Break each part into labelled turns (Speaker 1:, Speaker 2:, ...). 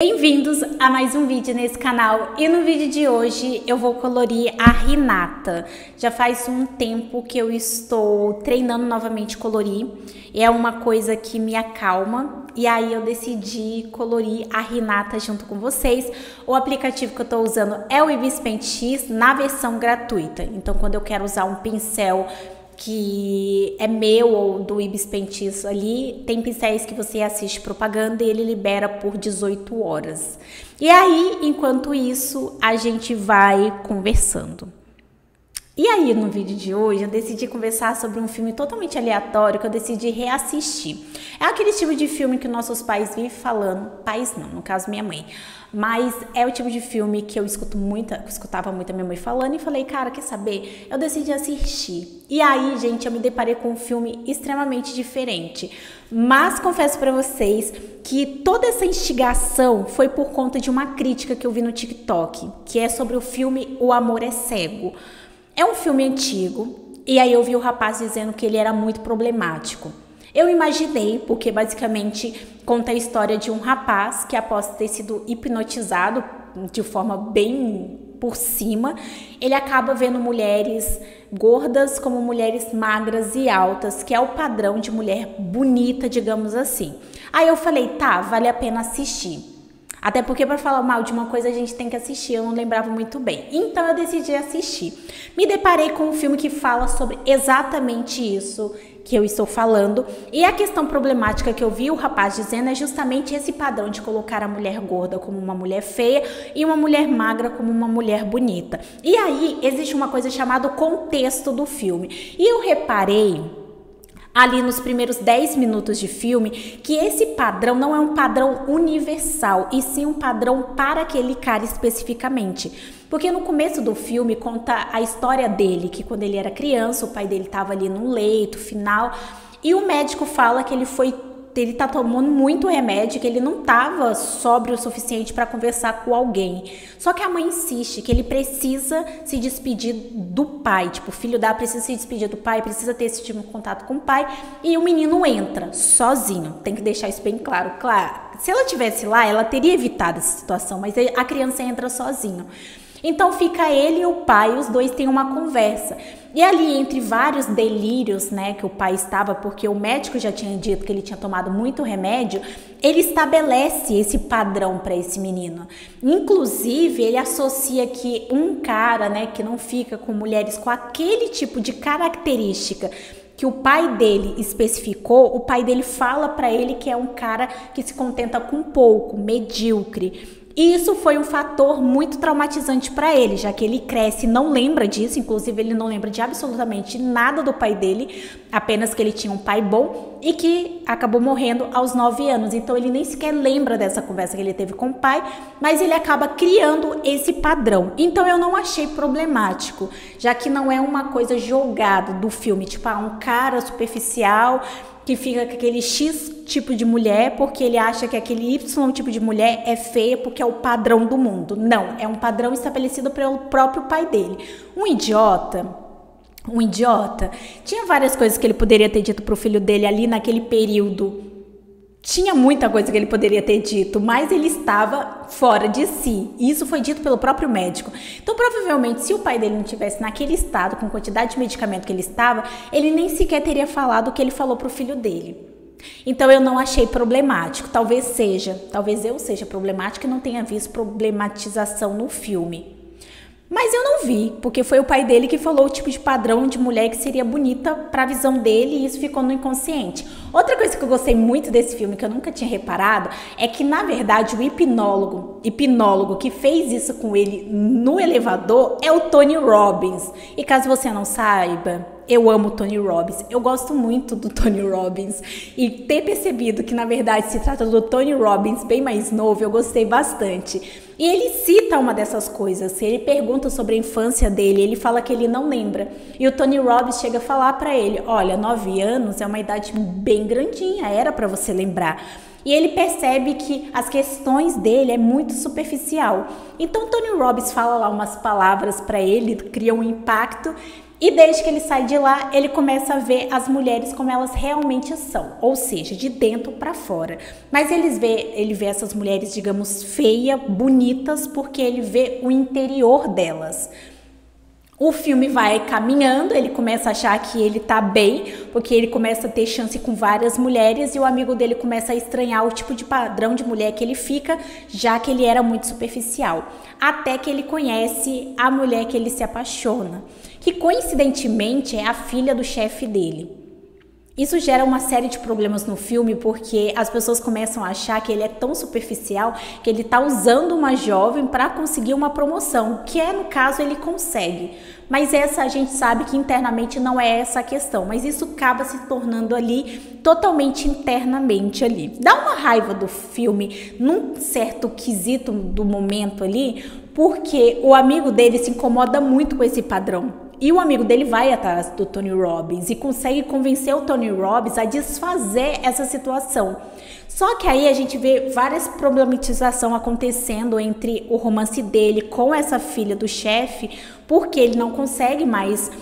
Speaker 1: Bem-vindos a mais um vídeo nesse canal e no vídeo de hoje eu vou colorir a Hinata. Já faz um tempo que eu estou treinando novamente colorir e é uma coisa que me acalma e aí eu decidi colorir a Hinata junto com vocês. O aplicativo que eu estou usando é o Ibis Paint X na versão gratuita, então quando eu quero usar um pincel que é meu ou do Ibis Paint X ali, tem pincéis que você assiste propaganda e ele libera por 18 horas. E aí, enquanto isso, a gente vai conversando. E aí, no vídeo de hoje, eu decidi conversar sobre um filme totalmente aleatório que eu decidi reassistir. É aquele tipo de filme que nossos pais vivem falando, pais não, no caso minha mãe, mas é o tipo de filme que eu escutava muito a minha mãe falando e falei, cara, quer saber? Eu decidi assistir. E aí, gente, eu me deparei com um filme extremamente diferente. Mas confesso pra vocês que toda essa instigação foi por conta de uma crítica que eu vi no TikTok, que é sobre o filme O Amor é Cego. É um filme antigo, e aí eu vi o rapaz dizendo que ele era muito problemático. Eu imaginei, porque basicamente conta a história de um rapaz que após ter sido hipnotizado de forma bem por cima, ele acaba vendo mulheres gordas como mulheres magras e altas, que é o padrão de mulher bonita, digamos assim. Aí eu falei, tá, vale a pena assistir. Até porque para falar mal de uma coisa a gente tem que assistir, eu não lembrava muito bem. Então eu decidi assistir. Me deparei com um filme que fala sobre exatamente isso que eu estou falando. E a questão problemática que eu vi o rapaz dizendo é justamente esse padrão de colocar a mulher gorda como uma mulher feia e uma mulher magra como uma mulher bonita. E aí existe uma coisa chamada contexto do filme. E eu reparei ali nos primeiros 10 minutos de filme, que esse padrão não é um padrão universal, e sim um padrão para aquele cara especificamente. Porque no começo do filme conta a história dele, que quando ele era criança, o pai dele estava ali no leito final, e o médico fala que ele tá tomando muito remédio, que ele não tava sóbrio o suficiente para conversar com alguém. Só que a mãe insiste que ele precisa se despedir do pai, tipo, o filho dela precisa se despedir do pai, precisa ter esse tipo de contato com o pai, e o menino entra sozinho. Tem que deixar isso bem claro. Claro, se ela tivesse lá, ela teria evitado essa situação, mas a criança entra sozinho. Então fica ele e o pai, os dois têm uma conversa. E ali, entre vários delírios, né, que o pai estava, porque o médico já tinha dito que ele tinha tomado muito remédio, ele estabelece esse padrão para esse menino. Inclusive, ele associa que um cara, né, que não fica com mulheres com aquele tipo de característica que o pai dele especificou, o pai dele fala para ele que é um cara que se contenta com pouco, medíocre. E isso foi um fator muito traumatizante para ele, já que ele cresce e não lembra disso, inclusive ele não lembra de absolutamente nada do pai dele, apenas que ele tinha um pai bom e que acabou morrendo aos 9 anos. Então ele nem sequer lembra dessa conversa que ele teve com o pai, mas ele acaba criando esse padrão. Então eu não achei problemático, já que não é uma coisa jogada do filme, tipo, um cara superficial que fica com aquele X tipo de mulher porque ele acha que aquele Y tipo de mulher é feia porque é o padrão do mundo. Não, é um padrão estabelecido pelo próprio pai dele. Um idiota. Tinha várias coisas que ele poderia ter dito pro filho dele ali naquele período. Tinha muita coisa que ele poderia ter dito, mas ele estava fora de si. Isso foi dito pelo próprio médico. Então, provavelmente, se o pai dele não tivesse naquele estado, com a quantidade de medicamento que ele estava, ele nem sequer teria falado o que ele falou pro filho dele. Então, eu não achei problemático. Talvez eu seja problemática e não tenha visto problematização no filme. Mas eu não vi, porque foi o pai dele que falou o tipo de padrão de mulher que seria bonita para a visão dele e isso ficou no inconsciente. Outra coisa que eu gostei muito desse filme, que eu nunca tinha reparado, é que, na verdade, o hipnólogo que fez isso com ele no elevador é o Tony Robbins. E caso você não saiba, eu amo o Tony Robbins, eu gosto muito do Tony Robbins e ter percebido que na verdade se trata do Tony Robbins bem mais novo, eu gostei bastante. E ele cita uma dessas coisas, ele pergunta sobre a infância dele, ele fala que ele não lembra. E o Tony Robbins chega a falar pra ele, olha, 9 anos é uma idade bem grandinha, era pra você lembrar. E ele percebe que as questões dele é muito superficial. Então Tony Robbins fala lá umas palavras pra ele, cria um impacto. E desde que ele sai de lá, ele começa a ver as mulheres como elas realmente são, ou seja, de dentro para fora. Mas ele vê essas mulheres, digamos, feias, bonitas, porque ele vê o interior delas. O filme vai caminhando, ele começa a achar que ele tá bem, porque ele começa a ter chance com várias mulheres e o amigo dele começa a estranhar o tipo de padrão de mulher que ele fica, já que ele era muito superficial. Até que ele conhece a mulher que ele se apaixona, que coincidentemente é a filha do chefe dele. Isso gera uma série de problemas no filme porque as pessoas começam a achar que ele é tão superficial que ele está usando uma jovem para conseguir uma promoção, que no caso ele consegue. Mas essa a gente sabe que internamente não é essa a questão, mas isso acaba se tornando ali totalmente internamente ali. Dá uma raiva do filme num certo quesito do momento ali, porque o amigo dele se incomoda muito com esse padrão. E o amigo dele vai atrás do Tony Robbins e consegue convencer o Tony Robbins a desfazer essa situação. Só que aí a gente vê várias problematizações acontecendo entre o romance dele com essa filha do chefe, porque ele não consegue mais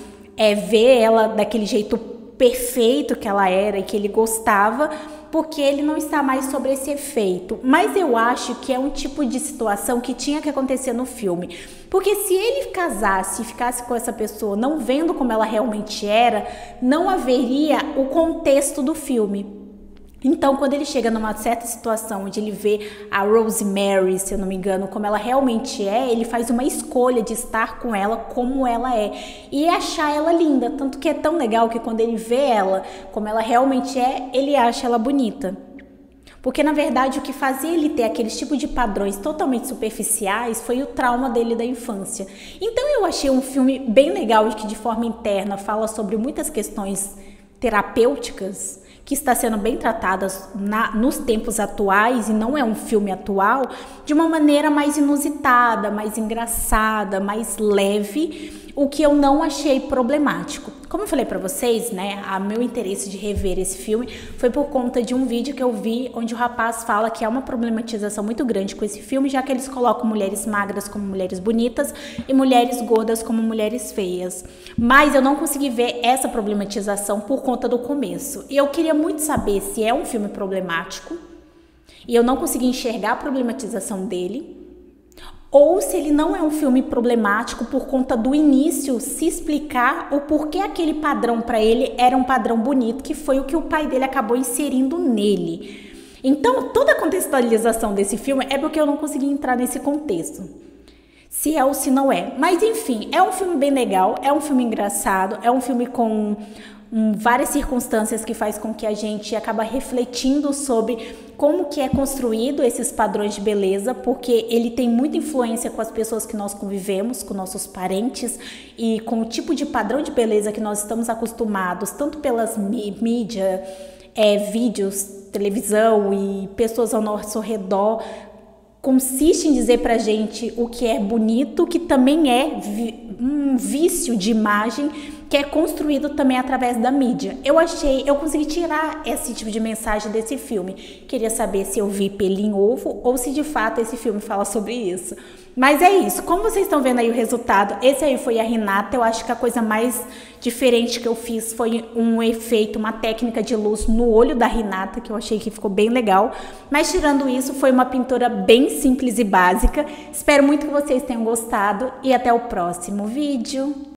Speaker 1: ver ela daquele jeito perfeito que ela era e que ele gostava, porque ele não está mais sobre esse efeito. Mas eu acho que é um tipo de situação que tinha que acontecer no filme. Porque se ele casasse e ficasse com essa pessoa não vendo como ela realmente era, não haveria o contexto do filme. Então, quando ele chega numa certa situação onde ele vê a Rosemary, se eu não me engano, como ela realmente é, ele faz uma escolha de estar com ela como ela é e achar ela linda. Tanto que é tão legal que quando ele vê ela como ela realmente é, ele acha ela bonita. Porque, na verdade, o que fazia ele ter aqueles tipos de padrões totalmente superficiais foi o trauma dele da infância. Então, eu achei um filme bem legal que, de forma interna, fala sobre muitas questões terapêuticas que está sendo bem tratadas nos tempos atuais, e não é um filme atual, de uma maneira mais inusitada, mais engraçada, mais leve, o que eu não achei problemático. Como eu falei para vocês, né, meu interesse de rever esse filme foi por conta de um vídeo que eu vi onde o rapaz fala que há uma problematização muito grande com esse filme, já que eles colocam mulheres magras como mulheres bonitas e mulheres gordas como mulheres feias. Mas eu não consegui ver essa problematização por conta do começo. E eu queria muito saber se é um filme problemático e eu não consegui enxergar a problematização dele, ou se ele não é um filme problemático por conta do início se explicar o porquê aquele padrão para ele era um padrão bonito, que foi o que o pai dele acabou inserindo nele. Então, toda a contextualização desse filme é porque eu não consegui entrar nesse contexto. Se é ou se não é. Mas, enfim, é um filme bem legal, é um filme engraçado, é um filme com várias circunstâncias que faz com que a gente acaba refletindo sobre como que é construído esses padrões de beleza, porque ele tem muita influência com as pessoas que nós convivemos, com nossos parentes e com o tipo de padrão de beleza que nós estamos acostumados, tanto pelas mídias, vídeos, televisão e pessoas ao nosso redor, consiste em dizer pra gente o que é bonito, que também é um vício de imagem que é construído também através da mídia. Eu consegui tirar esse tipo de mensagem desse filme. Queria saber se eu vi pelo em ovo ou se de fato esse filme fala sobre isso. Mas é isso, como vocês estão vendo aí o resultado, esse aí foi a Renata. Eu acho que a coisa mais diferente que eu fiz foi um efeito, uma técnica de luz no olho da Renata, que eu achei que ficou bem legal. Mas tirando isso, foi uma pintura bem simples e básica. Espero muito que vocês tenham gostado e até o próximo vídeo.